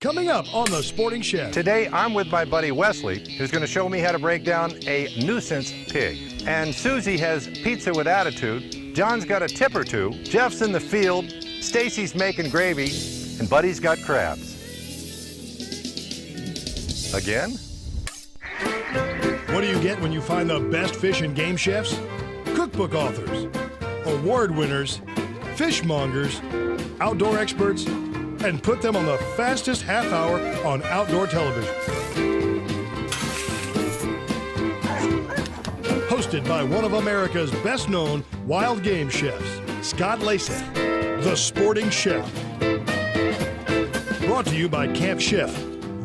Coming up on The Sporting Chef. Today, I'm with my buddy Wesley, who's going to show me how to break down a nuisance pig. And Susie has pizza with attitude. John's got a tip or two. Jeff's in the field. Stacy's making gravy. And Buddy's got crabs. Again? What do you get when you find the best fish and game chefs? Cookbook authors, award winners, fishmongers, outdoor experts, and put them on the fastest half hour on outdoor television. Hosted by one of America's best-known wild game chefs, Scott Lacey, The Sporting Chef. Brought to you by Camp Chef,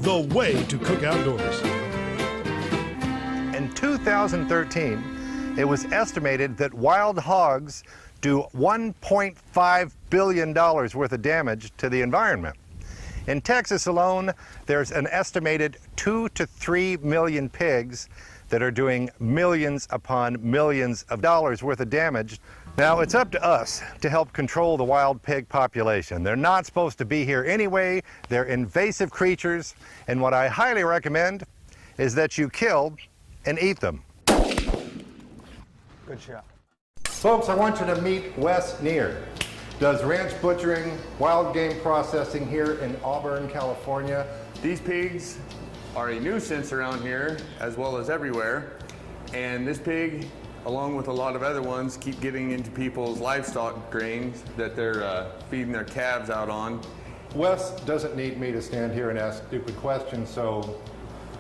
the way to cook outdoors. In 2013, it was estimated that wild hogs do $1.5 billion worth of damage to the environment. In Texas alone, there's an estimated 2 to 3 million pigs that are doing millions upon millions of dollars worth of damage. Now, it's up to us to help control the wild pig population. They're not supposed to be here anyway. They're invasive creatures, and what I highly recommend is that you kill and eat them. Good shot. Folks, I want you to meet Wes Neer. Does ranch butchering, wild game processing here in Auburn, California. These pigs are a nuisance around here as well as everywhere. And this pig, along with a lot of other ones, keep getting into people's livestock grains that they're feeding their calves out on. Wes doesn't need me to stand here and ask stupid questions, so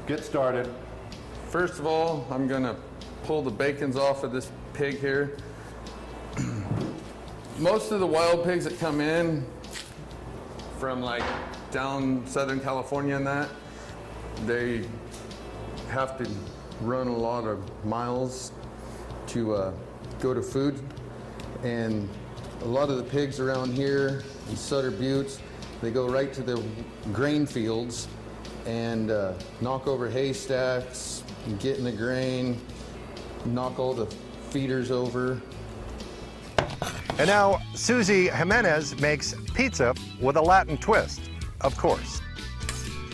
get started. First of all, I'm gonna pull the bacons off of this pig here. Most of the wild pigs that come in from like down Southern California and that, they have to run a lot of miles to go to food. And a lot of the pigs around here in Sutter Buttes, they go right to the grain fields and knock over haystacks, get in the grain, knock all the feeders over. And now, Susie Jimenez makes pizza with a Latin twist, of course.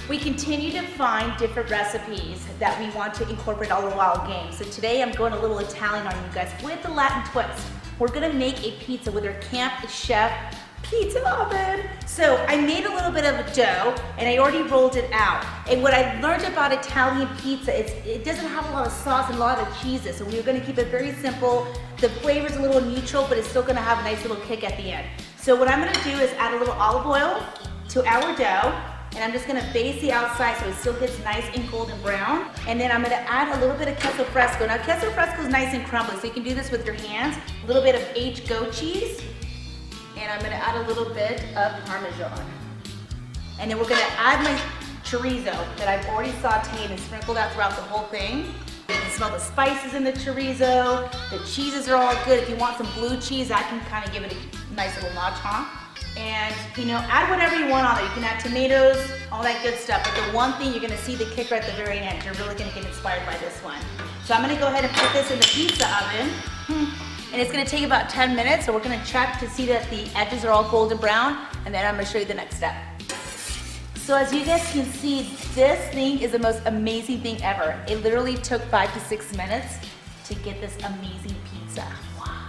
We continue to find different recipes that we want to incorporate all the wild game. So today I'm going a little Italian on you guys with the Latin twist. We're gonna make a pizza with our Camp Chef pizza oven. So I made a little bit of a dough and I already rolled it out. And what I learned about Italian pizza is it doesn't have a lot of sauce and a lot of cheeses. So we're gonna keep it very simple. The flavor's a little neutral, but it's still gonna have a nice little kick at the end. So what I'm gonna do is add a little olive oil to our dough. And I'm just gonna baste the outside so it still gets nice and golden brown. And then I'm gonna add a little bit of queso fresco. Now queso fresco is nice and crumbly, so you can do this with your hands. A little bit of aged goat cheese. And I'm gonna add a little bit of Parmesan. And then we're gonna add my chorizo that I've already sauteed and sprinkled out throughout the whole thing. You can smell the spices in the chorizo. The cheeses are all good. If you want some blue cheese, that can kind of give it a nice little notch, huh? And add whatever you want on there. You can add tomatoes, all that good stuff. But the one thing you're gonna see the kicker at the very end. You're really gonna get inspired by this one. So I'm gonna go ahead and put this in the pizza oven. And it's gonna take about 10 minutes. So we're gonna check to see that the edges are all golden brown. And then I'm gonna show you the next step. So as you guys can see, this thing is the most amazing thing ever. It literally took 5 to 6 minutes to get this amazing pizza. Wow.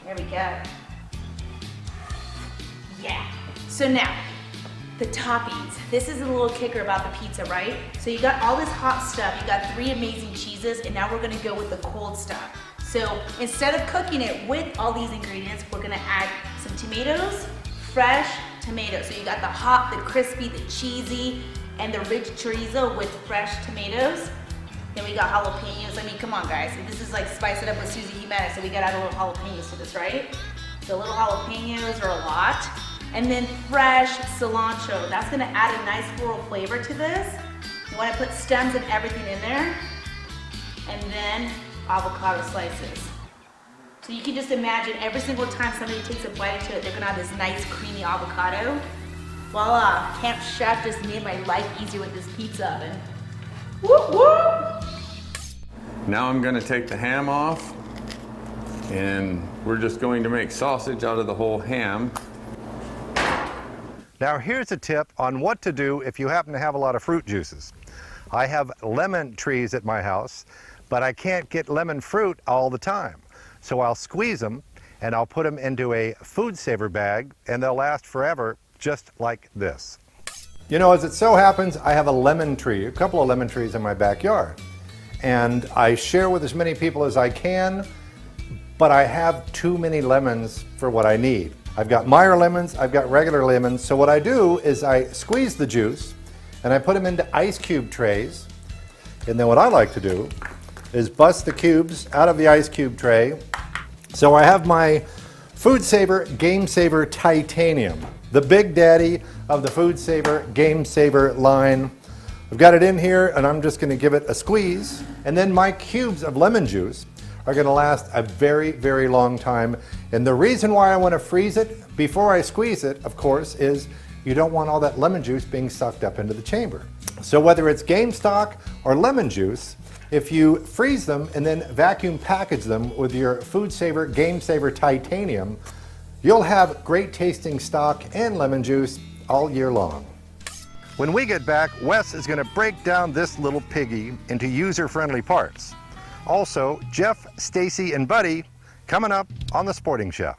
There we go. Yeah. So now, the toppings. This is a little kicker about the pizza, right? So you got all this hot stuff, you got 3 amazing cheeses, and now we're gonna go with the cold stuff. So instead of cooking it with all these ingredients, we're gonna add some tomatoes, fresh tomatoes. So you got the hot, the crispy, the cheesy, and the rich chorizo with fresh tomatoes. Then we got jalapenos. I mean, come on guys. This is like spice it up with Susie Jimenez, so we gotta add a little jalapenos to this, right? So little jalapenos are a lot. And then fresh cilantro. That's gonna add a nice floral flavor to this. You wanna put stems and everything in there. And then avocado slices. So you can just imagine every single time somebody takes a bite into it, they're gonna have this nice creamy avocado. Voila, Camp Chef just made my life easier with this pizza oven. Whoop, whoop. Now I'm gonna take the ham off and we're just going to make sausage out of the whole ham. Now here's a tip on what to do if you happen to have a lot of fruit juices. I have lemon trees at my house, but I can't get lemon fruit all the time. So I'll squeeze them and I'll put them into a food saver bag and they'll last forever, just like this. You know, as it so happens, I have a lemon tree, a couple of lemon trees in my backyard. And I share with as many people as I can, but I have too many lemons for what I need. I've got Meyer lemons, I've got regular lemons, so what I do is I squeeze the juice and I put them into ice cube trays. And then what I like to do is bust the cubes out of the ice cube tray. So I have my Food Saver Game Saver Titanium, the big daddy of the Food Saver Game Saver line. I've got it in here and I'm just going to give it a squeeze, and then my cubes of lemon juice are going to last a very, very long time. And the reason why I want to freeze it before I squeeze it, of course, is you don't want all that lemon juice being sucked up into the chamber. So whether it's game stock or lemon juice, if you freeze them and then vacuum package them with your Food Saver Game Saver Titanium, you'll have great tasting stock and lemon juice all year long. When we get back, Wes is going to break down this little piggy into user-friendly parts. Also, Jeff, Stacy, and Buddy coming up on The Sporting Chef.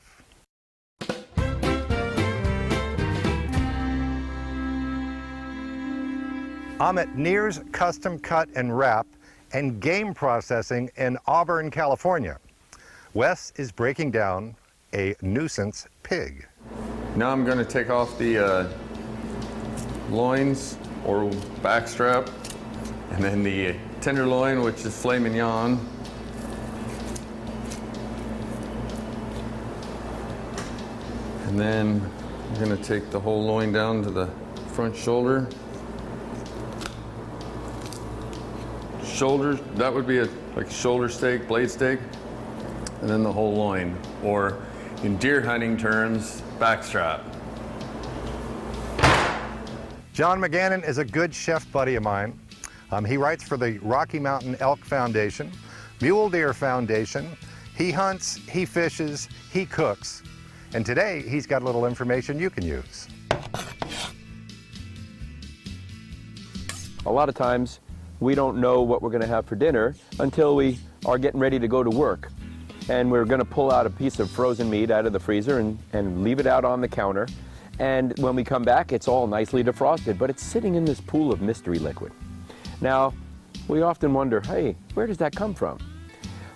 I'm at Neer's Custom Cut and Wrap and Game Processing in Auburn, California. Wes is breaking down a nuisance pig. Now I'm going to take off the loins or backstrap, and then the tenderloin, which is filet mignon. And then I'm going to take the whole loin down to the front shoulder. Shoulders, that would be like a shoulder steak, blade steak, and then the whole loin, or in deer hunting terms, backstrap. John McGannon is a good chef buddy of mine. He writes for the Rocky Mountain Elk Foundation, Mule Deer Foundation. He hunts, he fishes, he cooks. And today, he's got a little information you can use. A lot of times, we don't know what we're going to have for dinner until we are getting ready to go to work. And we're going to pull out a piece of frozen meat out of the freezer and leave it out on the counter. And when we come back, it's all nicely defrosted, but it's sitting in this pool of mystery liquid. Now, we often wonder, hey, where does that come from?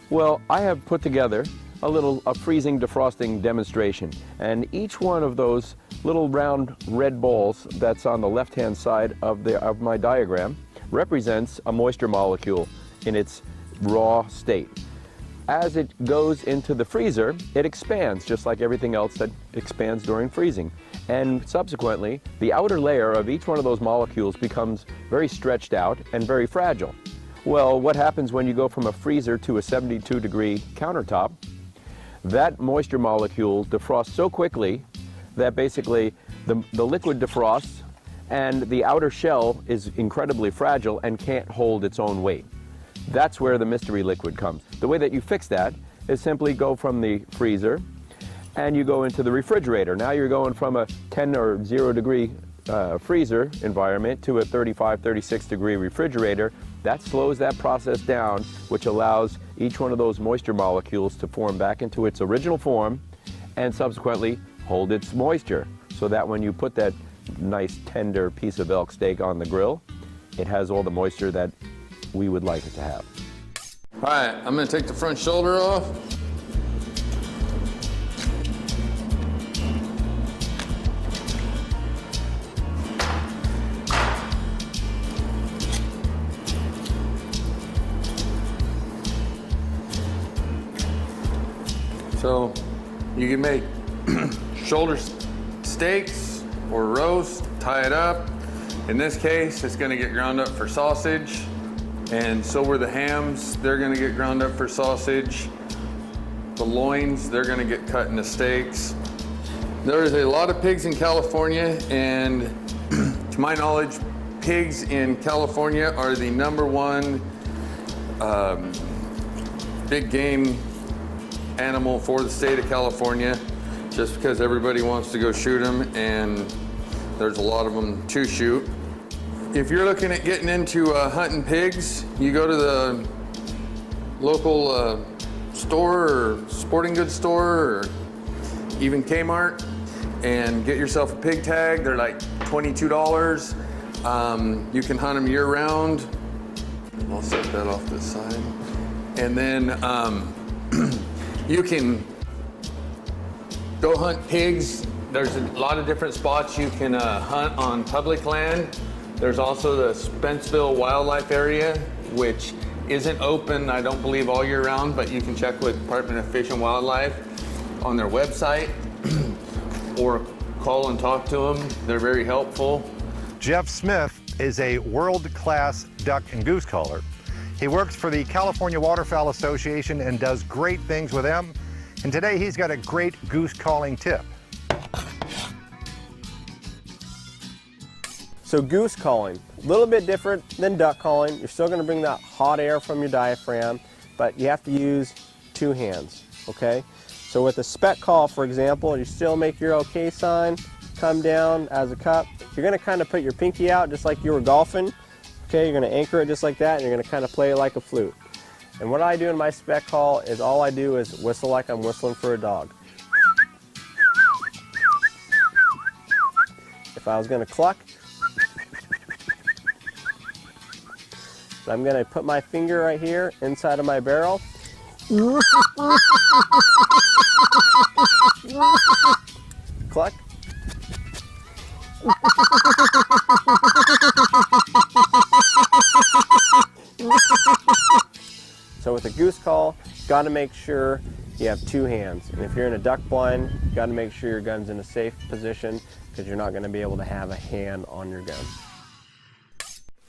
Well, I have put together a freezing defrosting demonstration. And each one of those little round red balls that's on the left-hand side of my diagram represents a moisture molecule in its raw state. As it goes into the freezer, it expands just like everything else that expands during freezing. And subsequently, the outer layer of each one of those molecules becomes very stretched out and very fragile. Well, what happens when you go from a freezer to a 72-degree countertop? That moisture molecule defrosts so quickly that basically the liquid defrosts and the outer shell is incredibly fragile and can't hold its own weight. That's where the mystery liquid comes. The way that you fix that is simply go from the freezer and you go into the refrigerator. Now you're going from a 10 or 0 degree freezer environment to a 35, 36 degree refrigerator. That slows that process down, which allows each one of those moisture molecules to form back into its original form and subsequently hold its moisture, so that when you put that nice tender piece of elk steak on the grill, it has all the moisture that we would like it to have. All right, I'm going to take the front shoulder off. So you can make shoulder steaks or roast, tie it up. In this case, it's going to get ground up for sausage. And so were the hams, they're going to get ground up for sausage. The loins, they're going to get cut into steaks. There's a lot of pigs in California, and to my knowledge, pigs in California are the #1 big game animal for the state of California, just because everybody wants to go shoot them, and there's a lot of them to shoot. If you're looking at getting into hunting pigs, you go to the local store or sporting goods store or even Kmart and get yourself a pig tag. They're like $22. You can hunt them year round. I'll set that off to the side. And then you can go hunt pigs. There's a lot of different spots you can hunt on public land. There's also the Spencerville Wildlife Area, which isn't open, I don't believe, all year round, but you can check with Department of Fish and Wildlife on their website or call and talk to them. They're very helpful. Jeff Smith is a world-class duck and goose caller. He works for the California Waterfowl Association and does great things with them. And today he's got a great goose calling tip. So goose calling, a little bit different than duck calling. You're still going to bring that hot air from your diaphragm, but you have to use two hands, okay? So with a speck call, for example, you still make your okay sign, come down as a cup. You're going to kind of put your pinky out just like you were golfing, okay? You're going to anchor it just like that, and you're going to kind of play it like a flute. And what I do in my speck call is all I do is whistle like I'm whistling for a dog. If I was going to cluck, I'm going to put my finger right here inside of my barrel. Cluck. So with a goose call, got to make sure you have two hands. And if you're in a duck blind, got to make sure your gun's in a safe position because you're not going to be able to have a hand on your gun.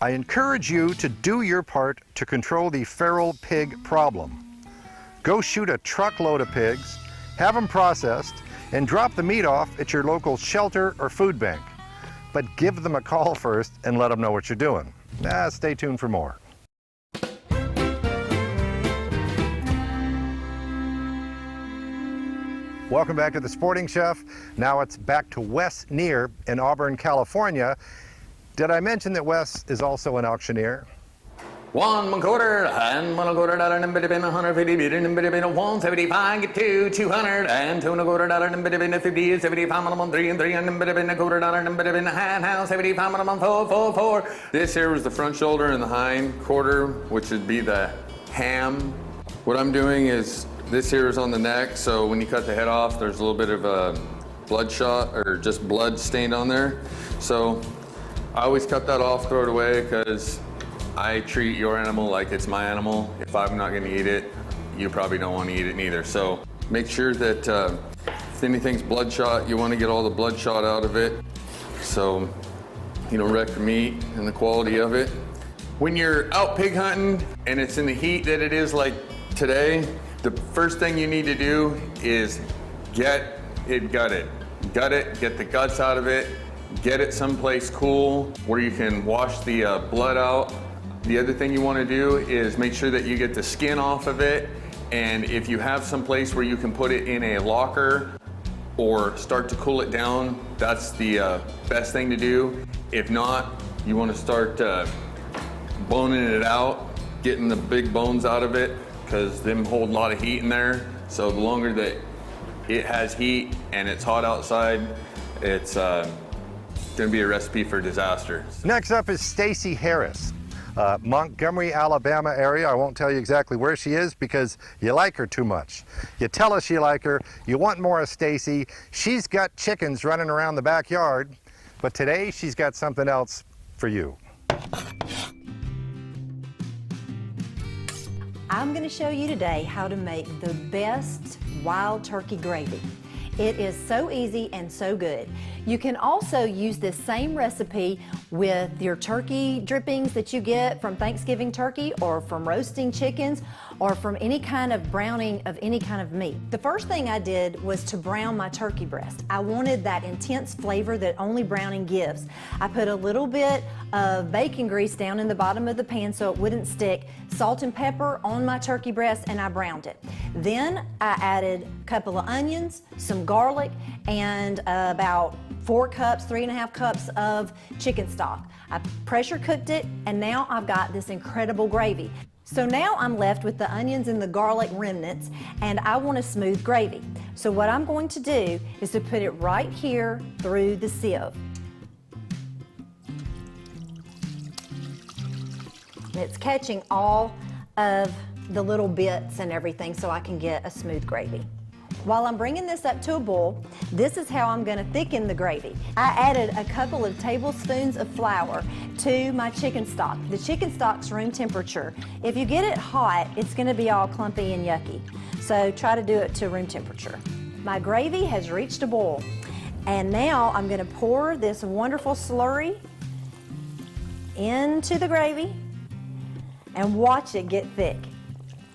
I encourage you to do your part to control the feral pig problem. Go shoot a truckload of pigs, have them processed, and drop the meat off at your local shelter or food bank. But give them a call first and let them know what you're doing. Stay tuned for more. Welcome back to The Sporting Chef. Now it's back to Wes Neer in Auburn, California. Did I mention that Wes is also an auctioneer? $1 quarter and $1 and bit of $150 bid and bit of $175 get to $200 and $2 and bit of $50 75 on 3 and 3 and bit of $1 and bit of $1/2 75 on 4. This here was the front shoulder and the hind quarter, which would be the ham. What I'm doing is this here is on the neck, so when you cut the head off, there's a little bit of a bloodshot or just blood stained on there. So I always cut that off, throw it away, because I treat your animal like it's my animal. If I'm not gonna eat it, you probably don't want to eat it neither. So make sure that if anything's bloodshot, you want to get all the bloodshot out of it, so you don't wreck the meat and the quality of it. When you're out pig hunting and it's in the heat that it is like today, the first thing you need to do is get it gutted. Gut it, get the guts out of it, get it someplace cool where you can wash the blood out. The other thing you want to do is make sure that you get the skin off of it, and if you have some place where you can put it in a locker or start to cool it down, that's the best thing to do. If not, you want to start boning it out, getting the big bones out of it, because them hold a lot of heat in there. So the longer that it has heat and it's hot outside, it's gonna be a recipe for disaster. Next up is Stacy Harris, Montgomery, Alabama area. I won't tell you exactly where she is because you like her too much. You tell us you like her, you want more of Stacy. She's got chickens running around the backyard, but today she's got something else for you. I'm going to show you today how to make the best wild turkey gravy. It is so easy and so good. You can also use this same recipe with your turkey drippings that you get from Thanksgiving turkey or from roasting chickens or from any kind of browning of any kind of meat. The first thing I did was to brown my turkey breast. I wanted that intense flavor that only browning gives. I put a little bit of bacon grease down in the bottom of the pan so it wouldn't stick, salt and pepper on my turkey breast, and I browned it. Then I added a couple of onions, some garlic, and about 4 cups, 3.5 cups of chicken stock. I pressure cooked it, and now I've got this incredible gravy. So now I'm left with the onions and the garlic remnants, and I want a smooth gravy. So what I'm going to do is to put it right here through the sieve. And it's catching all of the little bits and everything so I can get a smooth gravy. While I'm bringing this up to a boil, this is how I'm going to thicken the gravy. I added a couple of tablespoons of flour to my chicken stock. The chicken stock's room temperature. If you get it hot, it's going to be all clumpy and yucky. So try to do it to room temperature. My gravy has reached a boil. And now I'm going to pour this wonderful slurry into the gravy and watch it get thick.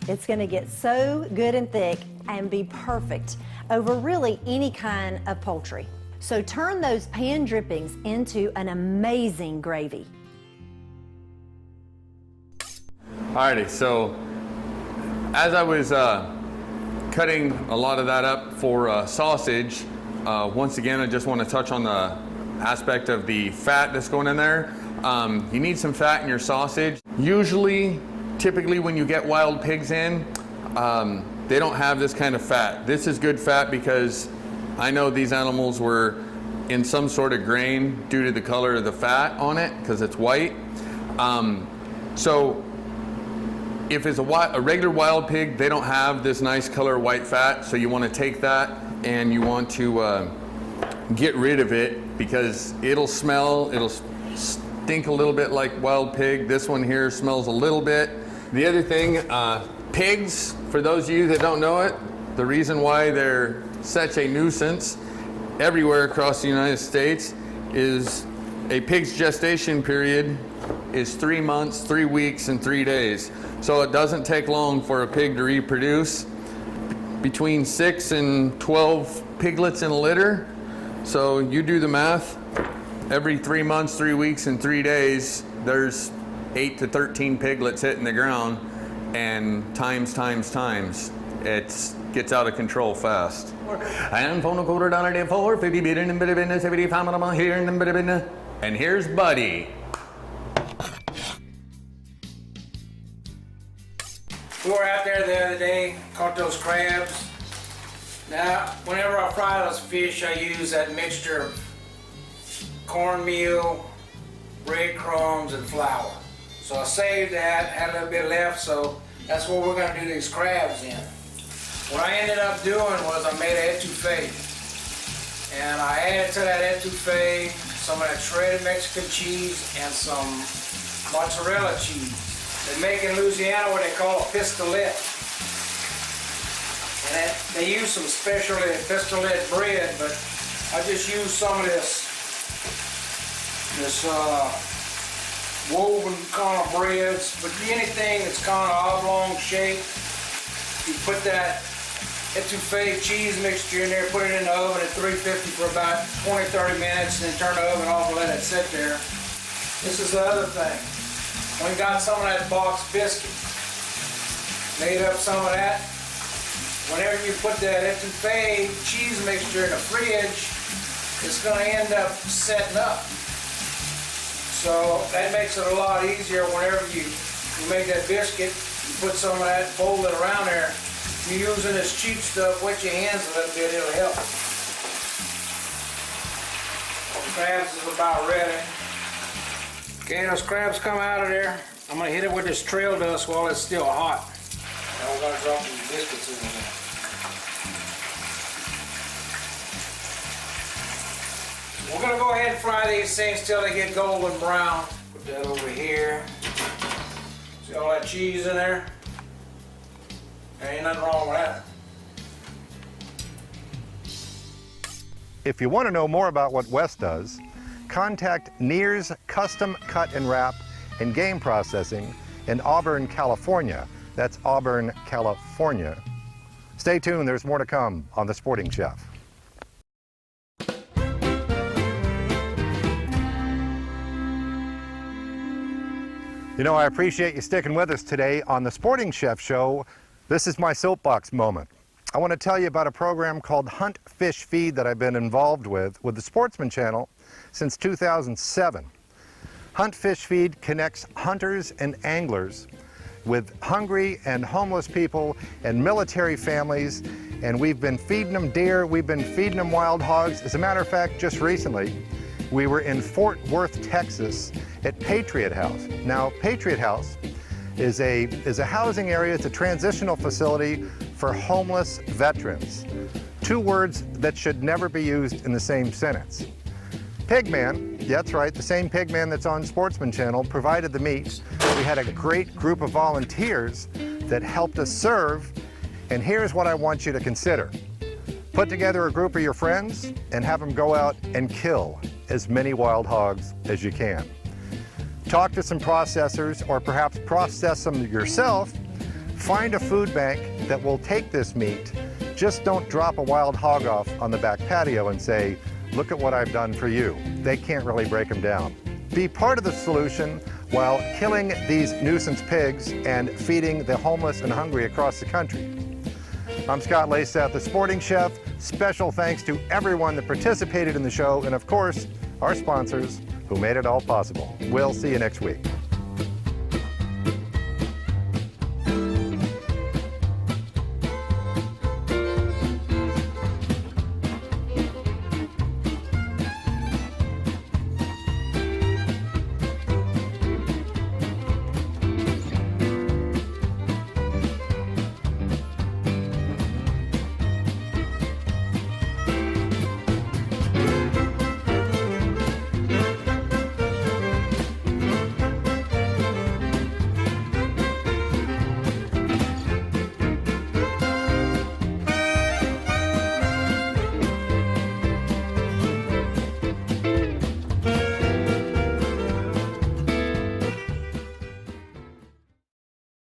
It's going to get so good and thick and be perfect over really any kind of poultry. So turn those pan drippings into an amazing gravy. Alrighty, so as I was cutting a lot of that up for sausage, once again I just want to touch on the aspect of the fat that's going in there. You need some fat in your sausage. Typically when you get wild pigs in, they don't have this kind of fat. This is good fat because I know these animals were in some sort of grain due to the color of the fat on it because it's white. So if it's a regular wild pig, they don't have this nice color white fat, so you want to take that and you want to get rid of it because it'll stink a little bit like wild pig. This one here smells a little bit. The other thing, pigs, for those of you that don't know it, the reason why they're such a nuisance everywhere across the United States is a pig's gestation period is 3 months, 3 weeks, and 3 days. So it doesn't take long for a pig to reproduce. Between 6 and 12 piglets in a litter. So you do the math. Every 3 months, 3 weeks, and 3 days, there's 8 to 13 piglets hitting the ground, and times, it gets out of control fast. And phone quarter dollar day 4, 50 bit in bit of business, 75 on here and bit of business. And here's Buddy. We were out there the other day, caught those crabs. Now, whenever I fry those fish, I use that mixture of cornmeal, breadcrumbs, and flour. So I saved that, had a little bit left, so that's what we're gonna do these crabs in. What I ended up doing was I made an etouffee. And I added to that etouffee some of that shredded Mexican cheese and some mozzarella cheese. They make in Louisiana what they call a pistolette. And they use some specialty pistolette bread, but I just used some of this woven kind of breads, but anything that's kind of oblong shape, you put that etouffee cheese mixture in there, put it in the oven at 350 for about 20-30 minutes, and then turn the oven off and let it sit there. This is the other thing. We got some of that box biscuit. Made up some of that. Whenever you put that etouffee cheese mixture in the fridge, it's going to end up setting up. So that makes it a lot easier whenever you make that biscuit, you put some of that, fold it around there. You're using this cheap stuff, wet your hands a little bit, it'll help. Crabs is about ready. Okay, those crabs come out of there. I'm gonna hit it with this trail dust while it's still hot. Now we're gonna drop these biscuits in there. We're gonna go ahead and fry these things till they get golden brown. Put that over here. See all that cheese in there? There ain't nothing wrong with that. If you want to know more about what Wes does, contact Neer's Custom Cut and Wrap and Game Processing in Auburn, California. That's Auburn, California. Stay tuned, there's more to come on The Sporting Chef. You know, I appreciate you sticking with us today on The Sporting Chef Show. This is my soapbox moment. I want to tell you about a program called Hunt, Fish, Feed that I've been involved with the Sportsman Channel since 2007. Hunt, Fish, Feed connects hunters and anglers with hungry and homeless people and military families, and we've been feeding them deer, we've been feeding them wild hogs. As a matter of fact, just recently, we were in Fort Worth, Texas at Patriot House. Now, Patriot House is a housing area, it's a transitional facility for homeless veterans. Two words that should never be used in the same sentence. Pigman, that's right, the same Pigman that's on Sportsman Channel, provided the meat. We had a great group of volunteers that helped us serve, and here's what I want you to consider. Put together a group of your friends and have them go out and kill as many wild hogs as you can. Talk to some processors, or perhaps process them yourself. Find a food bank that will take this meat. Just don't drop a wild hog off on the back patio and say, look at what I've done for you. They can't really break them down. Be part of the solution while killing these nuisance pigs and feeding the homeless and hungry across the country. I'm Scott Laceth, the Sporting Chef. Special thanks to everyone that participated in the show, and of course, our sponsors who made it all possible. We'll see you next week.